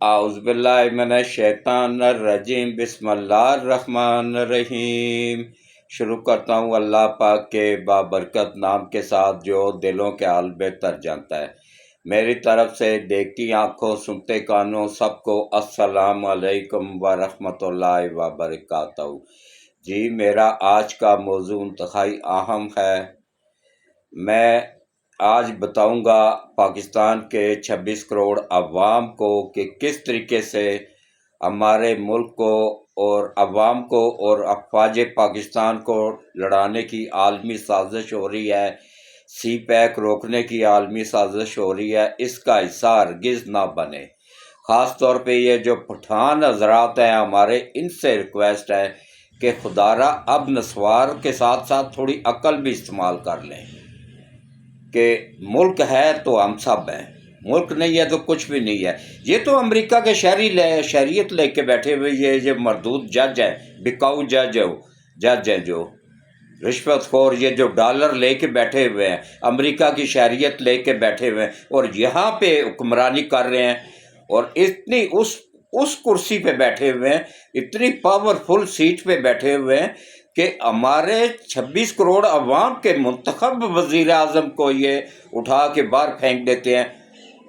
اعوذ باللہ من الشیطان الرجیم بسم اللہ الرحمن الرحیم۔ شروع کرتا ہوں اللہ پاک کے بابرکت نام کے ساتھ جو دلوں کے حال بہتر جانتا ہے۔ میری طرف سے دیکھتی آنکھوں سنتے کانوں سب کو السلام علیکم ورحمۃ اللہ وبرکاتہ۔ جی میرا آج کا موضوع انتہائی اہم ہے۔ میں آج بتاؤں گا پاکستان کے 26 کروڑ عوام کو کہ کس طریقے سے ہمارے ملک کو اور عوام کو اور افواج پاکستان کو لڑانے کی عالمی سازش ہو رہی ہے، سی پیک روکنے کی عالمی سازش ہو رہی ہے۔ اس کا حصہ ہرگز نہ بنے۔ خاص طور پہ یہ جو پٹھان حضرات ہیں ہمارے، ان سے ریکویسٹ ہے کہ خدارا اب نسوار کے ساتھ ساتھ تھوڑی عقل بھی استعمال کر لیں کہ ملک ہے تو ہم سب ہیں، ملک نہیں ہے تو کچھ بھی نہیں ہے۔ یہ تو امریکہ کے شہریت لے کے بیٹھے ہوئے یہ مردود جج ہیں، بکاؤ جج ہیں جو رشوت خور، یہ جو ڈالر لے کے بیٹھے ہوئے ہیں، امریکہ کی شہریت لے کے بیٹھے ہوئے ہیں اور یہاں پہ حکمرانی کر رہے ہیں، اور اتنی اس کرسی پہ بیٹھے ہوئے ہیں، اتنی پاورفل سیٹ پہ بیٹھے ہوئے ہیں کہ ہمارے 26 کروڑ عوام کے منتخب وزیر اعظم کو یہ اٹھا کے باہر پھینک دیتے ہیں،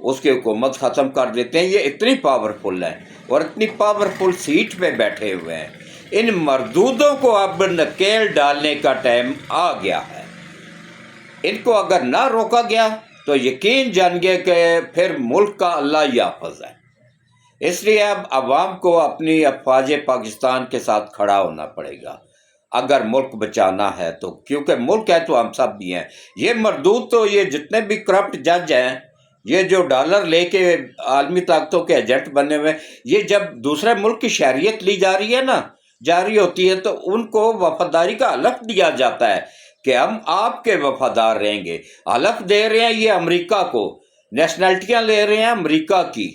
اس کی حکومت ختم کر دیتے ہیں۔ یہ اتنی پاورفل ہیں اور اتنی پاورفل سیٹ پہ بیٹھے ہوئے ہیں۔ ان مردودوں کو اب نکیل ڈالنے کا ٹائم آ گیا ہے۔ ان کو اگر نہ روکا گیا تو یقین جانیے کہ پھر ملک کا اللہ ہی حافظ ہے۔ اس لیے اب عوام کو اپنی افواج پاکستان کے ساتھ کھڑا ہونا پڑے گا اگر ملک بچانا ہے تو، کیونکہ ملک ہے تو ہم سب بھی ہیں۔ یہ مردود تو یہ جتنے بھی کرپٹ جج ہیں، یہ جو ڈالر لے کے عالمی طاقتوں کے ایجنٹ بنے ہوئے، یہ جب دوسرے ملک کی شہریت لی جاری ہوتی ہے تو ان کو وفاداری کا حلف دیا جاتا ہے کہ ہم آپ کے وفادار رہیں گے۔ حلف دے رہے ہیں یہ امریکہ کو، نیشنلٹیاں لے رہے ہیں امریکہ کی،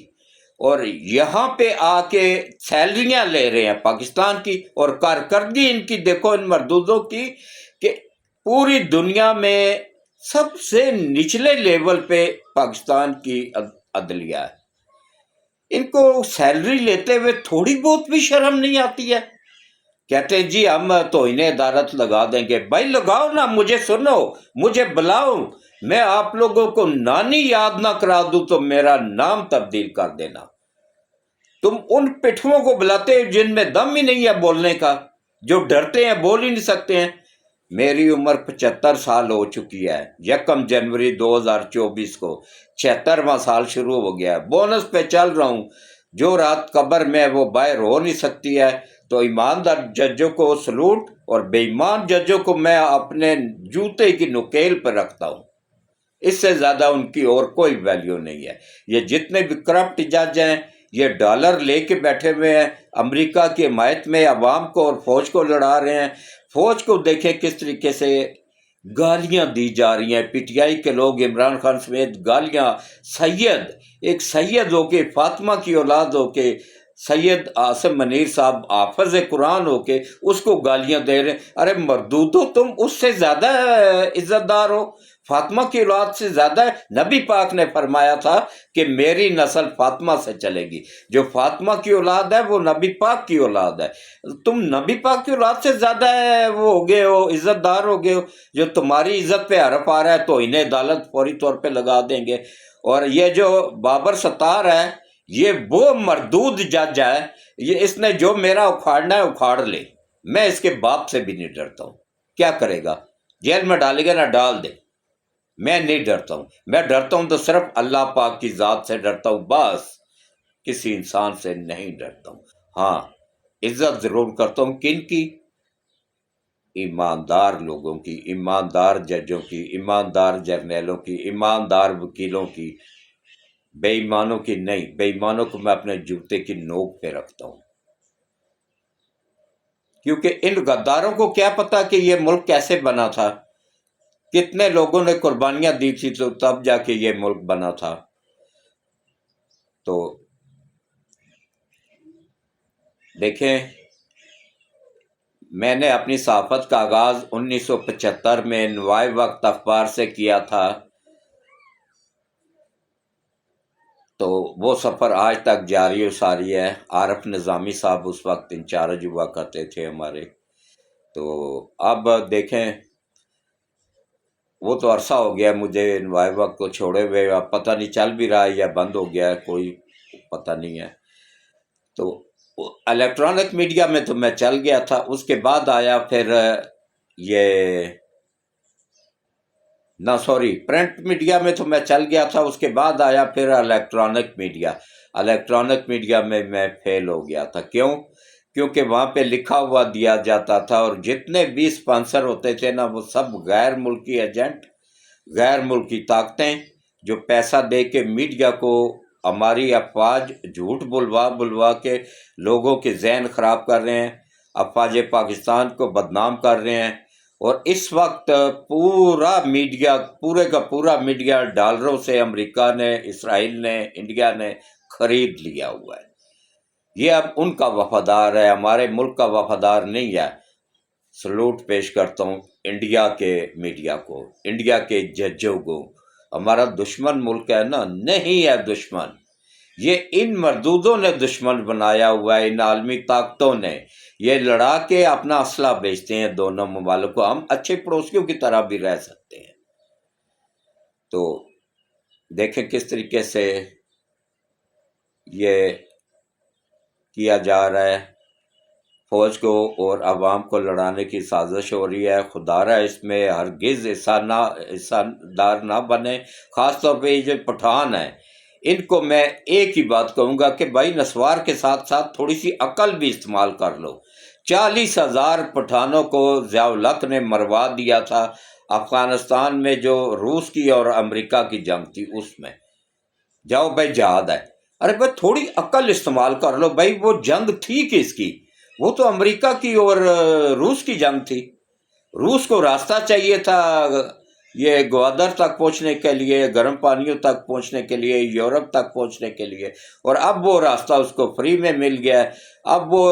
اور یہاں پہ آ کے سیلریاں لے رہے ہیں پاکستان کی، اور کارکردگی ان کی دیکھو ان مردودوں کی کہ پوری دنیا میں سب سے نچلے لیول پہ پاکستان کی عدلیہ ہے۔ ان کو سیلری لیتے ہوئے تھوڑی بہت بھی شرم نہیں آتی ہے؟ کہتے ہیں جی ہم توہین عدالت لگا دیں گے۔ بھائی لگاؤ نا، مجھے سنو، مجھے بلاؤ، میں آپ لوگوں کو نانی یاد نہ کرا دوں تو میرا نام تبدیل کر دینا۔ تم ان پٹھوں کو بلاتے ہیں جن میں دم ہی نہیں ہے بولنے کا، جو ڈرتے ہیں، بول ہی نہیں سکتے ہیں۔ میری عمر 75 سال ہو چکی ہے، 1 جنوری 2024 کو 76واں سال شروع ہو گیا ہے، بونس پہ چل رہا ہوں۔ جو رات قبر میں وہ باہر ہو نہیں سکتی ہے، تو ایماندار ججوں کو سلوٹ اور بے ایمان ججوں کو میں اپنے جوتے کی نکیل پر رکھتا ہوں۔ اس سے زیادہ ان کی اور کوئی ویلیو نہیں ہے۔ یہ جتنے بھی کرپٹ جج ہیں، یہ ڈالر لے کے بیٹھے ہوئے ہیں، امریکہ کی حمایت میں عوام کو اور فوج کو لڑا رہے ہیں۔ فوج کو دیکھیں کس طریقے سے گالیاں دی جا رہی ہیں، پی ٹی آئی کے لوگ، عمران خان سمیت گالیاں، ایک سید ہو کے، فاطمہ کی اولاد ہو کے، سید عاصم منیر صاحب حافظ قرآن ہو کے اس کو گالیاں دے رہے ہیں۔ ارے مردودو، تم اس سے زیادہ عزت دار ہو، فاطمہ کی اولاد سے زیادہ ہے۔ نبی پاک نے فرمایا تھا کہ میری نسل فاطمہ سے چلے گی۔ جو فاطمہ کی اولاد ہے وہ نبی پاک کی اولاد ہے۔ تم نبی پاک کی اولاد سے زیادہ وہ ہو گئے ہو، عزت دار ہو گئے ہو۔ جو تمہاری عزت پہ حرف آ رہا ہے تو انہیں عدالت فوری طور پہ لگا دیں گے۔ اور یہ جو بابر ستار ہے، یہ وہ مردود جج ہے، اس نے جو میرا اکھاڑنا ہے اکھاڑ لے۔ میں اس کے باپ سے بھی نہیں ڈرتا ہوں۔ کیا کرے گا؟ جیل میں ڈالے گا، نہ ڈال دے، میں نہیں ڈرتا ہوں۔ میں ڈرتا ہوں تو صرف اللہ پاک کی ذات سے ڈرتا ہوں، بس کسی انسان سے نہیں ڈرتا ہوں۔ ہاں، عزت ضرور کرتا ہوں، کن کی؟ ایماندار لوگوں کی، ایماندار ججوں کی، ایماندار جرنیلوں کی، ایماندار وکیلوں کی، بے ایمانوں کی نہیں۔ بے ایمانوں کو میں اپنے جوتے کی نوک پہ رکھتا ہوں، کیونکہ ان غداروں کو کیا پتا کہ یہ ملک کیسے بنا تھا، کتنے لوگوں نے قربانیاں دی تھی تو تب جا کے یہ ملک بنا تھا۔ تو دیکھیں، میں نے اپنی صحافت کا آغاز 1975 میں نوائے وقت اخبار سے کیا تھا۔ تو وہ سفر آج تک جاری و ساری ہے۔ عارف نظامی صاحب اس وقت انچارج ہوا کرتے تھے ہمارے۔ تو اب دیکھیں، وہ تو عرصہ ہو گیا مجھے انوائے وقت کو چھوڑے ہوئے، اب پتہ نہیں چل بھی رہا ہے یا بند ہو گیا ہے، کوئی پتہ نہیں ہے۔ تو الیکٹرانک میڈیا میں تو میں چل گیا تھا، اس کے بعد آیا پھر یہ پرنٹ میڈیا میں تو میں چل گیا تھا، اس کے بعد آیا پھر الیکٹرانک میڈیا۔ الیکٹرانک میڈیا میں فیل ہو گیا تھا۔ کیونکہ وہاں پہ لکھا ہوا دیا جاتا تھا، اور جتنے بھی اسپانسر ہوتے تھے نا، وہ سب غیر ملکی ایجنٹ، غیر ملکی طاقتیں جو پیسہ دے کے میڈیا کو، ہماری افواج جھوٹ بلوا کے لوگوں کے ذہن خراب کر رہے ہیں، افواج پاکستان کو بدنام کر رہے ہیں۔ اور اس وقت پورا میڈیا، پورے کا پورا میڈیا ڈالروں سے امریکہ نے، اسرائیل نے، انڈیا نے خرید لیا ہوا ہے۔ یہ اب ان کا وفادار ہے، ہمارے ملک کا وفادار نہیں ہے۔ سلوٹ پیش کرتا ہوں انڈیا کے میڈیا کو، انڈیا کے ججوں کو۔ ہمارا دشمن ملک ہے نا؟ نہیں ہے دشمن، یہ ان مردودوں نے دشمن بنایا ہوا ہے، ان عالمی طاقتوں نے۔ یہ لڑا کے اپنا اسلحہ بیچتے ہیں دونوں ممالک کو، ہم اچھے پڑوسیوں کی طرح بھی رہ سکتے ہیں۔ تو دیکھیں کس طریقے سے یہ کیا جا رہا ہے، فوج کو اور عوام کو لڑانے کی سازش ہو رہی ہے۔ خدا رہا اس میں ہرگز حصہ دار نہ بنے، خاص طور پہ یہ جو پٹھان ہیں، ان کو میں ایک ہی بات کہوں گا کہ بھائی نسوار کے ساتھ ساتھ تھوڑی سی عقل بھی استعمال کر لو۔ 40,000 پٹھانوں کو ضیاء الحق نے مروا دیا تھا افغانستان میں، جو روس کی اور امریکہ کی جنگ تھی، اس میں جاؤ بھائی جہاد ہے۔ ارے بھائی تھوڑی عقل استعمال کر لو بھائی، وہ جنگ تھی کس کی؟ وہ تو امریکہ کی اور روس کی جنگ تھی۔ روس کو راستہ چاہیے تھا یہ گوادر تک پہنچنے کے لیے، گرم پانیوں تک پہنچنے کے لیے، یورپ تک پہنچنے کے لیے، اور اب وہ راستہ اس کو فری میں مل گیا ہے۔ اب وہ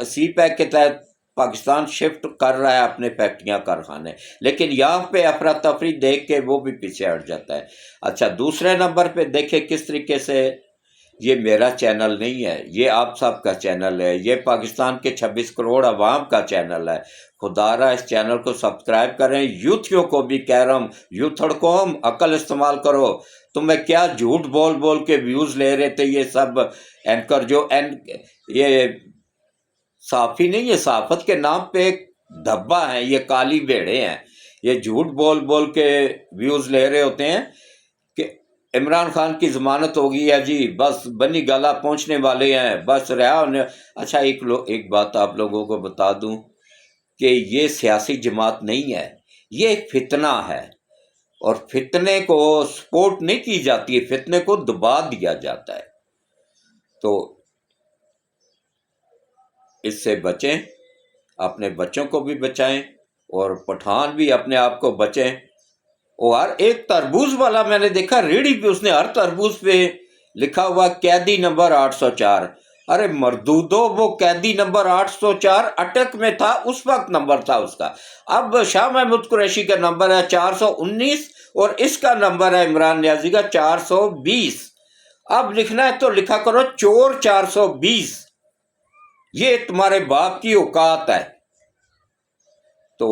سی پیک کے تحت پاکستان شفٹ کر رہا ہے اپنے فیکٹریاں کارخانے، لیکن یہاں پہ افراتفری دیکھ کے وہ بھی پیچھے ہٹ جاتا ہے۔ اچھا، دوسرے نمبر پہ دیکھیں کس طریقے سے، یہ میرا چینل نہیں ہے، یہ آپ سب کا چینل ہے، یہ پاکستان کے 26 کروڑ عوام کا چینل ہے۔ خدا را اس چینل کو سبسکرائب کریں۔ یوتھیوں کو بھی کہہ رہا ہوں، یوتھڑ قوم عقل استعمال کرو۔ تمہیں کیا جھوٹ بول کے ویوز لے رہے تھے یہ سب اینکر، جو یہ صحافی نہیں ہے، صحافت کے نام پہ ایک دھبا ہیں، یہ کالی بھیڑے ہیں، یہ جھوٹ بول کے ویوز لے رہے ہوتے ہیں کہ عمران خان کی ضمانت ہو گئی ہے جی، بس بنی گالا پہنچنے والے ہیں، بس رہا انہیں۔ اچھا ایک بات آپ لوگوں کو بتا دوں کہ یہ سیاسی جماعت نہیں ہے، یہ ایک فتنہ ہے، اور فتنے کو سپورٹ نہیں کی جاتی ہے، فتنے کو دبا دیا جاتا ہے۔ تو اس سے بچیں، اپنے بچوں کو بھی بچائیں، اور پٹھان بھی اپنے آپ کو بچیں۔ اور ایک تربوز والا میں نے دیکھا ریڑھی پہ، اس نے ہر تربوز پہ لکھا ہوا قیدی نمبر 804۔ ارے مردودو، وہ قیدی نمبر 804 اٹک میں تھا، اس وقت نمبر تھا اس کا۔ اب شاہ محمود قریشی کا نمبر ہے 419، اور اس کا نمبر ہے عمران نیازی کا 420۔ اب لکھنا ہے تو لکھا کرو چور 420، یہ تمہارے باپ کی اوقات ہے۔ تو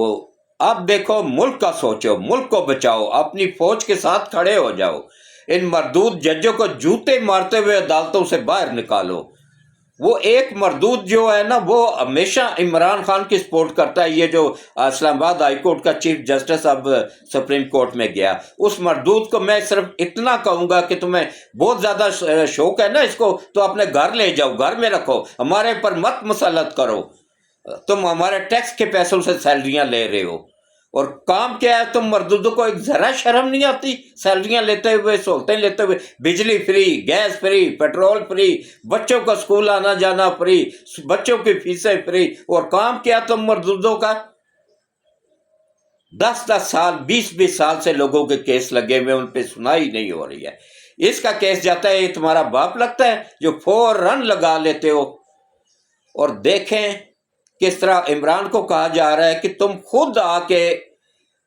اب دیکھو، ملک کا سوچو، ملک کو بچاؤ، اپنی فوج کے ساتھ کھڑے ہو جاؤ، ان مردود ججوں کو جوتے مارتے ہوئے عدالتوں سے باہر نکالو۔ وہ ایک مردود جو ہے نا، وہ ہمیشہ عمران خان کی سپورٹ کرتا ہے، یہ جو اسلام آباد ہائی کورٹ کا چیف جسٹس اب سپریم کورٹ میں گیا، اس مردود کو میں صرف اتنا کہوں گا کہ تمہیں بہت زیادہ شوق ہے نا اس کو، تو اپنے گھر لے جاؤ، گھر میں رکھو، ہمارے پر مت مسلط کرو۔ تم ہمارے ٹیکس کے پیسوں سے سیلریاں لے رہے ہو، اور کام کیا ہے؟ تم مردودوں کو ایک ذرا شرم نہیں آتی؟ سیلریاں لیتے ہوئے، سہولتیں لیتے ہوئے، بجلی free, gas free, petrol free, بچوں کا اسکول آنا جانا فری، بچوں کی فیسیں فری، اور کام کیا تم مردودوں کا؟ 10 سال 20 سال سے لوگوں کے کیس لگے ہوئے، ان پہ سنائی نہیں ہو رہی ہے۔ اس کا کیس جاتا ہے، یہ تمہارا باپ لگتا ہے جو فوراً لگا لیتے ہو۔ اور دیکھیں کس طرح عمران کو کہا جا رہا ہے کہ تم خود آ کے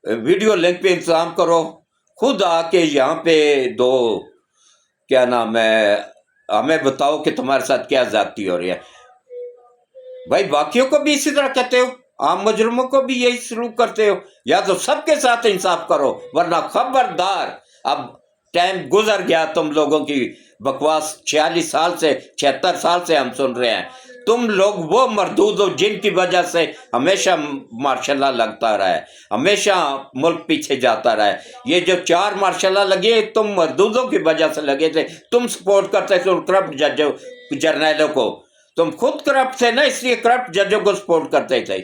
ویڈیو لنک پہ انتظام کرو، خود آ کے یہاں پہ دو کیا نام ہے ہمیں بتاؤ کہ تمہارے ساتھ کیا زیادتی ہو رہی ہے. بھائی باقیوں کو بھی اسی طرح کہتے ہو, عام مجرموں کو بھی یہی سلوک کرتے ہو. یا تو سب کے ساتھ انصاف کرو, ورنہ خبردار. اب ٹائم گزر گیا تم لوگوں کی بکواس. 46 سال سے 76 سال سے ہم سن رہے ہیں. تم لوگ وہ مردود ہو جن کی وجہ سے ہمیشہ ماشاء اللہ لگتا رہا ہے, ہمیشہ ملک پیچھے جاتا رہا ہے. یہ جو 4 ماشاء اللہ لگے تم مردودوں کی وجہ سے لگے تھے. تم سپورٹ کرتے تھے ان کرپٹ ججوں جرنیلوں کو. تم خود کرپٹ تھے نا, اس لیے کرپٹ ججوں کو سپورٹ کرتے تھے.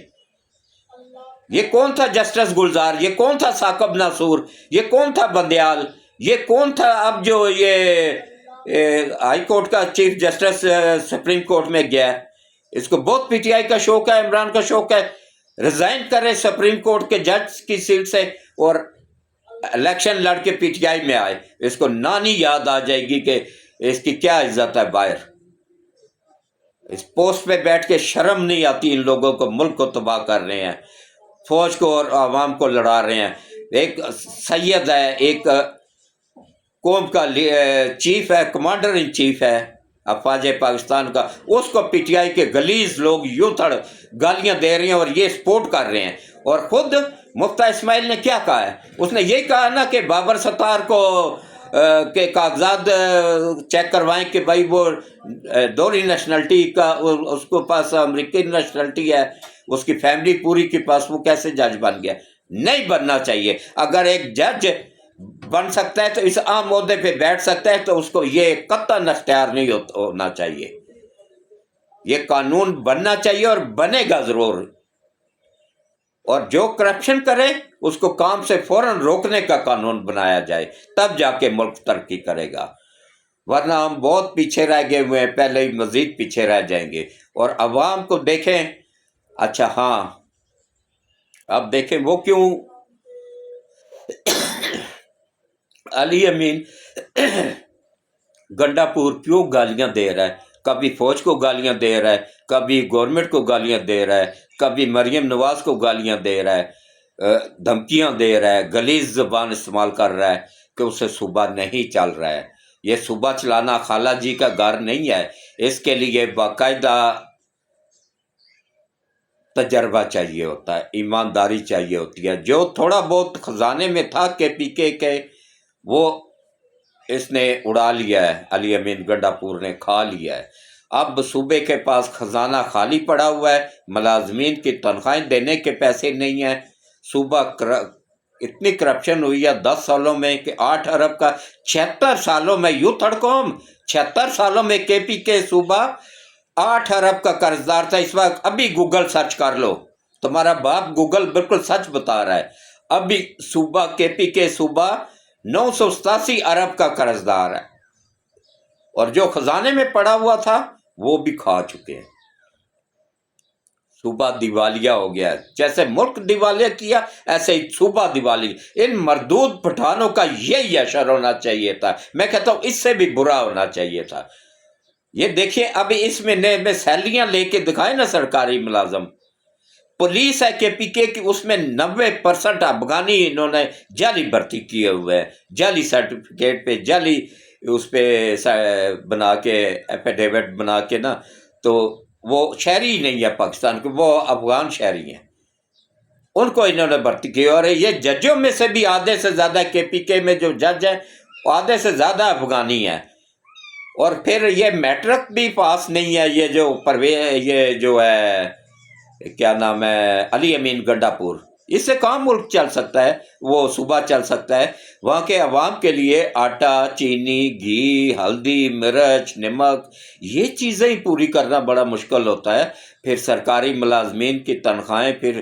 یہ کون تھا جسٹس گلزار, یہ کون تھا ثاقب ناصور, یہ کون تھا بندیال, یہ کون تھا اب جو یہ ہائی کورٹ کا چیف جسٹس سپریم کورٹ میں گیا. اس کو بہت پی ٹی آئی کا شوق ہے, عمران کا شوق ہے, ریزائن کرے سپریم کورٹ کے جج کی سیٹ سے اور الیکشن لڑ کے پی ٹی آئی میں آئے. اس کو نانی یاد آ جائے گی کہ اس کی کیا عزت ہے باہر. اس پوسٹ پہ بیٹھ کے شرم نہیں آتی ان لوگوں کو. ملک کو تباہ کر رہے ہیں, فوج کو اور عوام کو لڑا رہے ہیں. ایک سید ہے, ایک قوم کا چیف ہے, کمانڈر ان چیف ہے افواج پاکستان کا, اس کو پی ٹی آئی کے غلیظ لوگ یوں تھڑ گالیاں دے رہے ہیں اور یہ سپورٹ کر رہے ہیں. اور خود مفتی اسماعیل نے کیا کہا ہے, اس نے یہی کہا نا کہ بابر ستار کو کے کاغذات چیک کروائیں کہ بھائی وہ دوہری نیشنلٹی کا, اس کو پاس امریکی نیشنلٹی ہے, اس کی فیملی پوری کے پاس, وہ کیسے جج بن گیا. نہیں بننا چاہیے. اگر ایک جج بن سکتا ہے تو اس عام عہدے پہ بیٹھ سکتا ہے, تو اس کو یہ قطعاً اختیار نہیں ہونا چاہیے. یہ قانون بننا چاہیے اور بنے گا ضرور. اور جو کرپشن کرے اس کو کام سے فوراً روکنے کا قانون بنایا جائے, تب جا کے ملک ترقی کرے گا. ورنہ ہم بہت پیچھے رہ گئے ہوئے ہیں, پہلے ہی مزید پیچھے رہ جائیں گے. اور عوام کو دیکھیں. اچھا ہاں, اب دیکھیں وہ کیوں علی امین گنڈا پور کیوں گالیاں دے رہا ہے. کبھی فوج کو گالیاں دے رہا ہے, کبھی گورنمنٹ کو گالیاں دے رہا ہے, کبھی مریم نواز کو گالیاں دے رہا ہے, دھمکیاں دے رہا ہے, غلیظ زبان استعمال کر رہا ہے کہ اسے صوبہ نہیں چل رہا ہے. یہ صوبہ چلانا خالہ جی کا گھر نہیں ہے. اس کے لیے باقاعدہ تجربہ چاہیے ہوتا ہے, ایمانداری چاہیے ہوتی ہے. جو تھوڑا بہت خزانے میں تھا کے پی کے وہ اس نے اڑا لیا ہے, علی امین گنڈا پور نے کھا لیا ہے. اب صوبے کے پاس خزانہ خالی پڑا ہوا ہے, ملازمین کی تنخواہیں دینے کے پیسے نہیں ہیں. صوبہ اتنی کرپشن ہوئی ہے 10 سالوں میں کہ 8 ارب کا, 76 سالوں میں, یوں تھڑکوم 76 سالوں میں کے پی کے صوبہ 8 ارب کا قرض دار تھا. اس وقت ابھی گوگل سرچ کر لو, تمہارا باپ گوگل بالکل سچ بتا رہا ہے. ابھی صوبہ کے پی کے صوبہ 987 ارب کا قرض دار ہے, اور جو خزانے میں پڑا ہوا تھا وہ بھی کھا چکے ہیں. صوبہ دیوالیہ ہو گیا. جیسے ملک دیوالیہ کیا ایسے ہی صوبہ دیوالیہ. ان مردود پٹھانوں کا یہی اشر ہونا چاہیے تھا. میں کہتا ہوں اس سے بھی برا ہونا چاہیے تھا. یہ دیکھیں ابھی اس میں نئے سیلریاں لے کے دکھائے نا سرکاری ملازم. پولیس ہے کے پی کے کی, اس میں 90% افغانی انہوں نے جعلی بھرتی کیے ہوئے ہیں, جعلی سرٹیفکیٹ پہ, جعلی اس پہ بنا کے ایفیڈیوٹ بنا کے نا, تو وہ شہری ہی نہیں ہے پاکستان کے, وہ افغان شہری ہیں, ان کو انہوں نے بھرتی کی. اور یہ ججوں میں سے بھی آدھے سے زیادہ کے پی کے میں جو جج ہیں آدھے سے زیادہ افغانی ہیں. اور پھر یہ میٹرک بھی پاس نہیں ہے. یہ جو ہے کیا نام ہے علی امین گنڈا پور, اس سے کہاں ملک چل سکتا ہے, وہ صوبہ چل سکتا ہے. وہاں کے عوام کے لیے آٹا, چینی, گھی, ہلدی, مرچ, نمک, یہ چیزیں ہی پوری کرنا بڑا مشکل ہوتا ہے. پھر سرکاری ملازمین کی تنخواہیں, پھر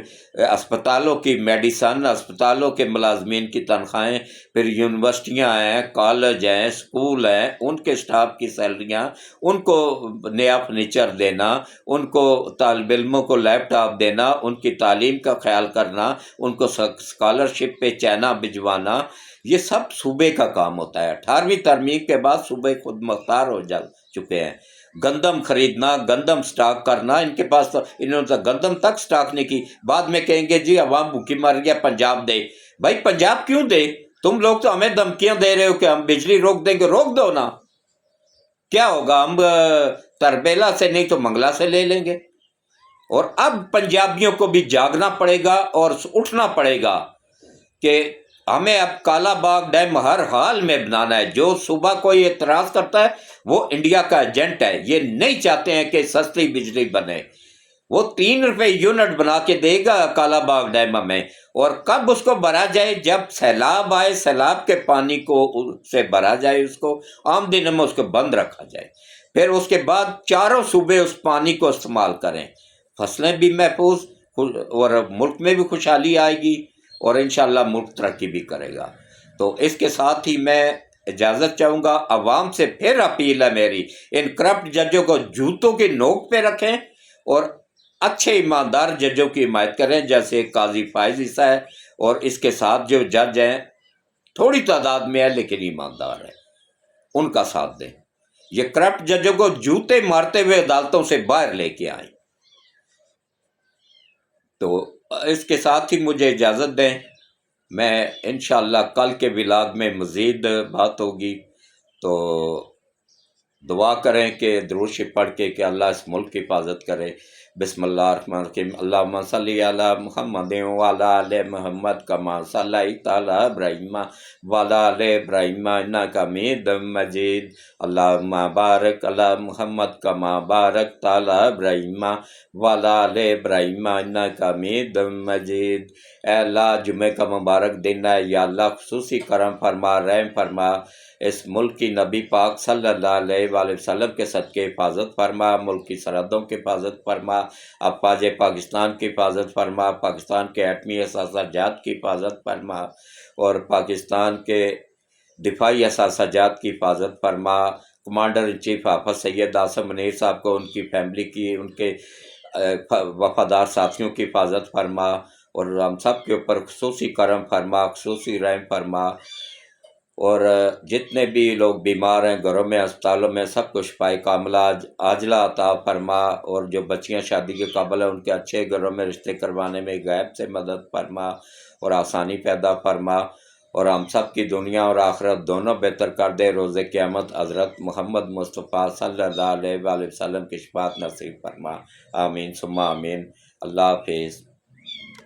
اسپتالوں کی میڈیسن, اسپتالوں کے ملازمین کی تنخواہیں, پھر یونیورسٹیاں ہیں, کالج ہیں, اسکول ہیں, ان کے اسٹاف کی سیلریاں, ان کو نیا فرنیچر دینا, ان کو طالب علموں کو لیپ ٹاپ دینا, ان کی تعلیم کا خیال کرنا, ان کو اسکالرشپ پہ چائنا بھجوانا, یہ سب صوبے کا کام ہوتا ہے. 18ویں ترمیم کے بعد صوبے خود مختار ہو جا چکے ہیں. گندم خریدنا, گندم سٹاک کرنا, ان کے پاس تو انہوں نے گندم تک سٹاک نہیں کی. بعد میں کہیں گے جی عوام بھوکی مر گیا, پنجاب دے. بھائی پنجاب کیوں دے؟ تم لوگ تو ہمیں دھمکیاں دے رہے ہو کہ ہم بجلی روک دیں گے, روک دو نا. کیا ہوگا، ہم تربیلا سے نہیں تو منگلا سے لے لیں گے۔ اور اب پنجابیوں کو بھی جاگنا پڑے گا اور اٹھنا پڑے گا کہ ہمیں اب کالا باغ ڈیم ہر حال میں بنانا ہے۔ جو صوبہ کوئی اعتراض کرتا ہے وہ انڈیا کا ایجنٹ ہے، یہ نہیں چاہتے ہیں کہ سستی بجلی بنے۔ وہ 3 روپے یونٹ بنا کے دے گا کالا باغ ڈیم میں، اور کب اس کو بھرا جائے؟ جب سیلاب آئے، سیلاب کے پانی کو سے بھرا جائے، اس کو عام دنوں میں اس کو بند رکھا جائے، پھر اس کے بعد چاروں صوبے اس پانی کو استعمال کریں، فصلیں بھی محفوظ اور ملک میں بھی خوشحالی آئے گی، اور انشاءاللہ ملک ترقی بھی کرے گا۔ تو اس کے ساتھ ہی میں اجازت چاہوں گا، عوام سے پھر اپیل ہے میری، ان کرپٹ ججوں کو جوتوں کی نوک پہ رکھیں اور اچھے ایماندار ججوں کی حمایت کریں، جیسے قاضی فائز عیسیٰ ہے، اور اس کے ساتھ جو جج ہیں تھوڑی تعداد میں ہے لیکن ایماندار ہیں، ان کا ساتھ دیں۔ یہ کرپٹ ججوں کو جوتے مارتے ہوئے عدالتوں سے باہر لے کے آئیں۔ تو اس کے ساتھ ہی مجھے اجازت دیں، میں انشاءاللہ کل کے ولاگ میں مزید بات ہوگی، تو دعا کریں کہ درود شریف پڑھ کے کہ اللہ اس ملک کی حفاظت کرے۔ بسم اللہ الرحمن الرحیم، اللہم صلی علی محمد وعلی آل محمد کما صلیت علی ابراہیم وعلی آل ابراہیم انک حمید مجید، اللہم بارک علی محمد کما بارکت علی ابراہیم وعلی آل ابراہیم انک حمید مجید۔ اے اللہ، جمعہ کا مبارک دن ہے، یا اللہ خصوصی کرم فرما، رحم فرما، اس ملک کی نبی پاک صلی اللہ علیہ وآلہ وسلم کے صدقے حفاظت فرما، ملک کی سرحدوں کی حفاظت فرما، افواج پاکستان کی حفاظت فرما، پاکستان کے ایٹمی اثاثہ جات کی حفاظت فرما، اور پاکستان کے دفاعی اثاثہ جات کی حفاظت فرما۔ کمانڈر ان چیف حافظ سید عاصم منیر صاحب کو، ان کی فیملی کی، ان کے وفادار ساتھیوں کی حفاظت فرما، اور ہم سب کے اوپر خصوصی کرم فرما، خصوصی رحم فرما، اور جتنے بھی لوگ بیمار ہیں گھروں میں، اسپتالوں میں، سب کو شفائے کاملہ عاجلہ عطا فرما، اور جو بچیاں شادی کے قابل ہیں ان کے اچھے گھروں میں رشتے کروانے میں غیب سے مدد فرما اور آسانی پیدا فرما، اور ہم سب کی دنیا اور آخرت دونوں بہتر کر دے۔ روز قیامت حضرت محمد مصطفیٰ صلی اللہ علیہ وآلہ وسلم کی شفاعت نصیب فرما، آمین ثم آمین۔ اللہ حافظ۔